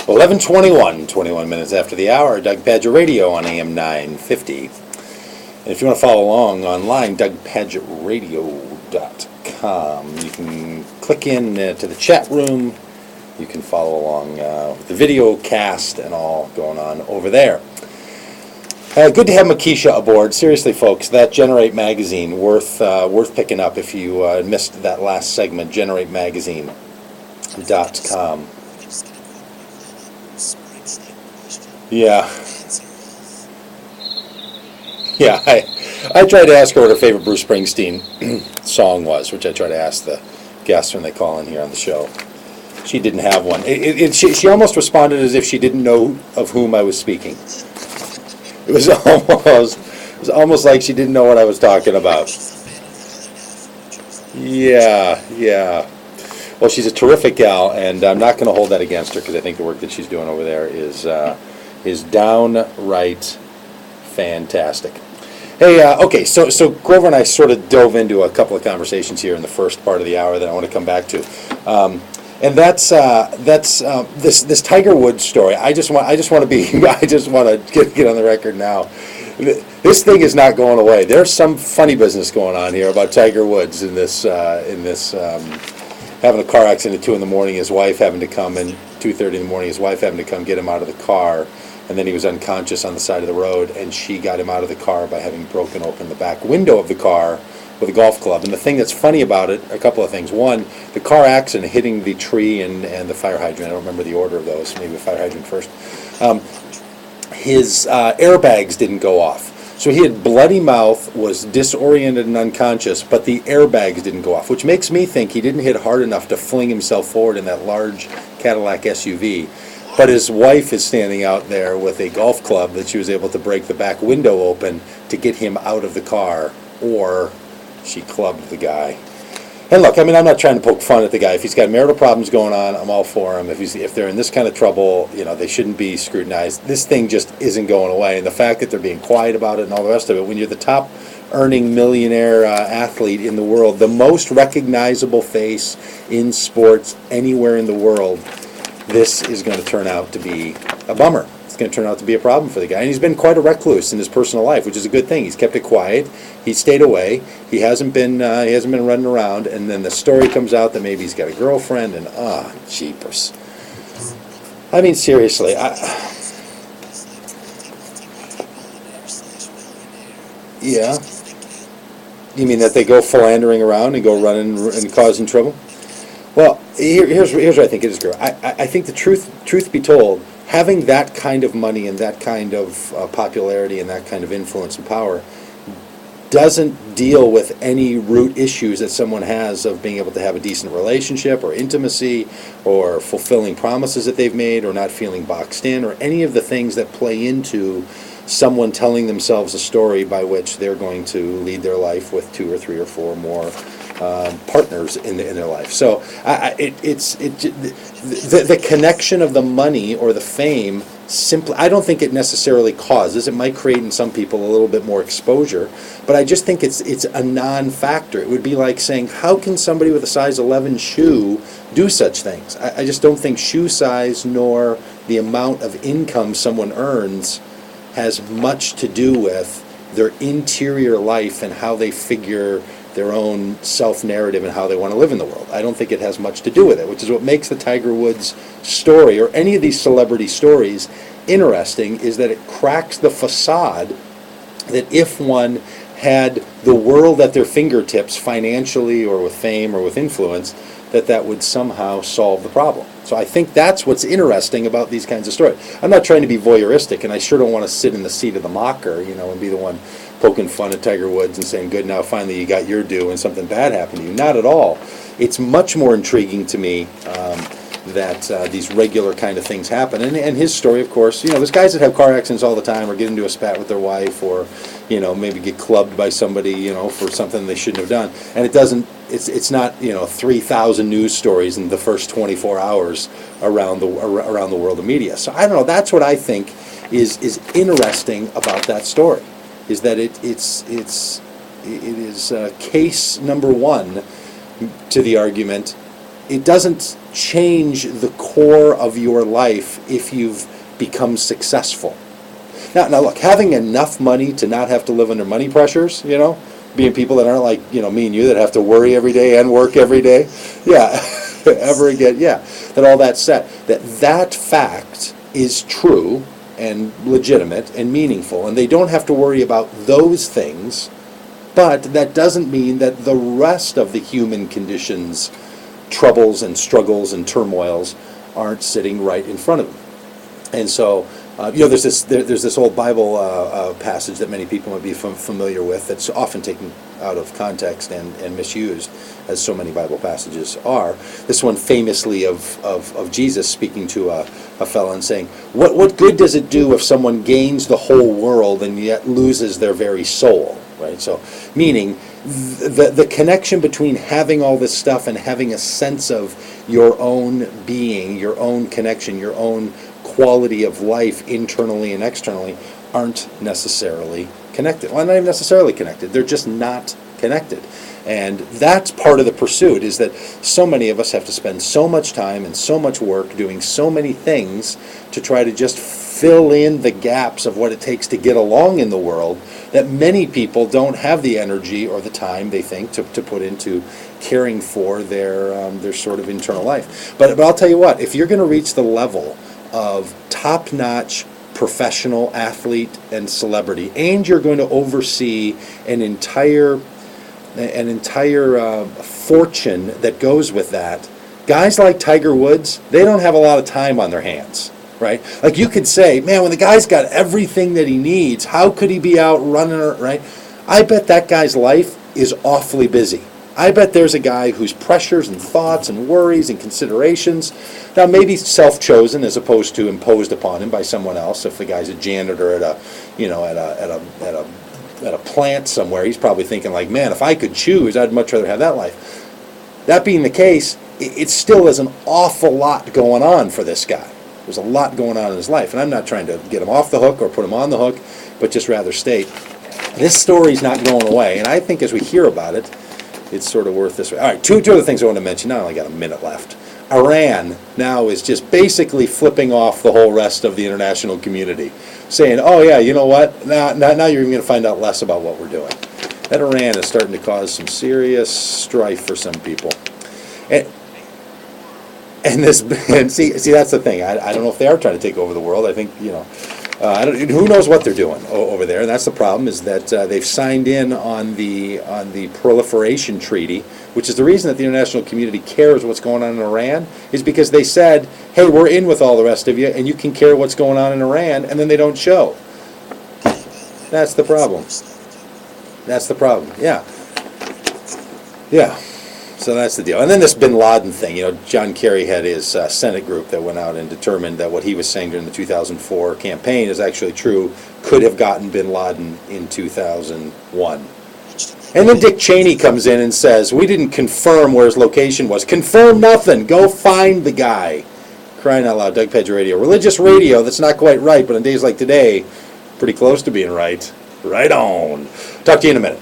11:21, 21 minutes after the hour, Doug Pagitt Radio on AM 950. And if you want to follow along online, DougPagittRadio.com. You can click in to the chat room. You can follow along with the video cast and all going on over there. Good to have Makisha aboard. Seriously, folks, that Generate magazine, worth picking up if you missed that last segment, GenerateMagazine.com. Yeah. Yeah, I tried to ask her what her favorite Bruce Springsteen song was, which I try to ask the guests when they call in here on the show. She didn't have one. She almost responded as if she didn't know of whom I was speaking. It was almost like she didn't know what I was talking about. Yeah. Well, she's a terrific gal, and I'm not going to hold that against her because I think the work that she's doing over there is downright fantastic. Hey, okay, so Grover and I sort of dove into a couple of conversations here in the first part of the hour that I want to come back to, and that's this Tiger Woods story. I just want to get on the record now. This thing is not going away. There's some funny business going on here about Tiger Woods in this having a car accident at 2 in the morning. His wife having to come in 2:30 in the morning. His wife having to come get him out of the car. And then he was unconscious on the side of the road, and she got him out of the car by having broken open the back window of the car with a golf club. And the thing that's funny about it, a couple of things. One, the car accident hitting the tree and the fire hydrant. I don't remember the order of those. Maybe the fire hydrant first. His airbags didn't go off. So he had bloody mouth, was disoriented and unconscious, but the airbags didn't go off, which makes me think he didn't hit hard enough to fling himself forward in that large Cadillac SUV. But his wife is standing out there with a golf club that she was able to break the back window open to get him out of the car, or she clubbed the guy. And look, I mean, I'm not trying to poke fun at the guy. If he's got marital problems going on, I'm all for him. If they're in this kind of trouble, they shouldn't be scrutinized. This thing just isn't going away. And the fact that they're being quiet about it and all the rest of it, when you're the top earning millionaire athlete in the world, the most recognizable face in sports anywhere in the world, this is going to turn out to be a bummer. It's going to turn out to be a problem for the guy. And he's been quite a recluse in his personal life, which is a good thing. He's kept it quiet. He's stayed away. He hasn't been running around. And then the story comes out that maybe he's got a girlfriend, and jeepers. I mean, seriously. Yeah. You mean that they go philandering around and go running and causing trouble? Well, here's what I think it is, girl. I think the truth be told, having that kind of money and that kind of popularity and that kind of influence and power doesn't deal with any root issues that someone has of being able to have a decent relationship or intimacy or fulfilling promises that they've made or not feeling boxed in or any of the things that play into someone telling themselves a story by which they're going to lead their life with 2 or 3 or 4 more partners in their life. So the connection of the money or the fame simply, I don't think it necessarily causes. It might create in some people a little bit more exposure, but I just think it's a non-factor. It would be like saying, how can somebody with a size 11 shoe do such things? I just don't think shoe size nor the amount of income someone earns has much to do with their interior life and how they figure their own self-narrative and how they want to live in the world. I don't think it has much to do with it, which is what makes the Tiger Woods story or any of these celebrity stories interesting, is that it cracks the facade that if one had the world at their fingertips financially or with fame or with influence, that would somehow solve the problem. So I think that's what's interesting about these kinds of stories. I'm not trying to be voyeuristic, and I sure don't want to sit in the seat of the mocker, and be the one poking fun at Tiger Woods and saying, good, now finally you got your due and something bad happened to you. Not at all. It's much more intriguing to me that these regular kind of things happen. And his story, of course, there's guys that have car accidents all the time or get into a spat with their wife or, maybe get clubbed by somebody, for something they shouldn't have done. And it's not 3,000 news stories in the first 24 hours around the world of media. So I don't know, that's what I think is interesting about that story, is that it is case number one to the argument it doesn't change the core of your life if you've become successful. Now look, having enough money to not have to live under money pressures, being people that aren't like, me and you that have to worry every day and work every day, ever again, that all that's said, that fact is true and legitimate and meaningful, and they don't have to worry about those things, but that doesn't mean that the rest of the human conditions, troubles and struggles and turmoils aren't sitting right in front of them. And so, there's this old Bible passage that many people might be familiar with that's often taken out of context and misused, as so many Bible passages are. This one famously of Jesus speaking to a fellow and saying, what good does it do if someone gains the whole world and yet loses their very soul? Right? So, meaning the connection between having all this stuff and having a sense of your own being, your own connection, your own quality of life internally and externally aren't necessarily connected. Well, not even necessarily connected. They're just not connected. And that's part of the pursuit, is that so many of us have to spend so much time and so much work doing so many things to try to just fill in the gaps of what it takes to get along in the world, that many people don't have the energy or the time, they think, to put into caring for their sort of internal life. But I'll tell you what, if you're going to reach the level of top-notch professional athlete and celebrity, and you're going to oversee an entire fortune that goes with that, guys like Tiger Woods, they don't have a lot of time on their hands, right? Like, you could say, man, when the guy's got everything that he needs, how could he be out running, right? I bet that guy's life is awfully busy. I bet there's a guy whose pressures and thoughts and worries and considerations, now maybe self-chosen as opposed to imposed upon him by someone else. If the guy's a janitor at a plant somewhere, he's probably thinking like, man, if I could choose, I'd much rather have that life. That being the case, it still is an awful lot going on for this guy. There's a lot going on in his life, and I'm not trying to get him off the hook or put him on the hook, but just rather state, this story's not going away, and I think as we hear about it, it's sort of worth this. All right, two other things I want to mention. Now I only got a minute left. Iran now is just basically flipping off the whole rest of the international community, saying, oh yeah, you know what, now you're even going to find out less about what we're doing. That Iran is starting to cause some serious strife for some people. And see that's the thing. I don't know if they are trying to take over the world. I think, who knows what they're doing over there. And that's the problem, is that they've signed in on the proliferation treaty, which is the reason that the international community cares what's going on in Iran, is because they said, hey, we're in with all the rest of you, and you can care what's going on in Iran, and then they don't show. That's the problem. That's the problem. Yeah. So that's the deal. And then this bin Laden thing, John Kerry had his Senate group that went out and determined that what he was saying during the 2004 campaign is actually true, could have gotten bin Laden in 2001. And then Dick Cheney comes in and says, we didn't confirm where his location was. Confirm nothing. Go find the guy. Crying out loud. Doug Pagitt Radio. Religious radio that's not quite right, but on days like today, pretty close to being right. Right on. Talk to you in a minute.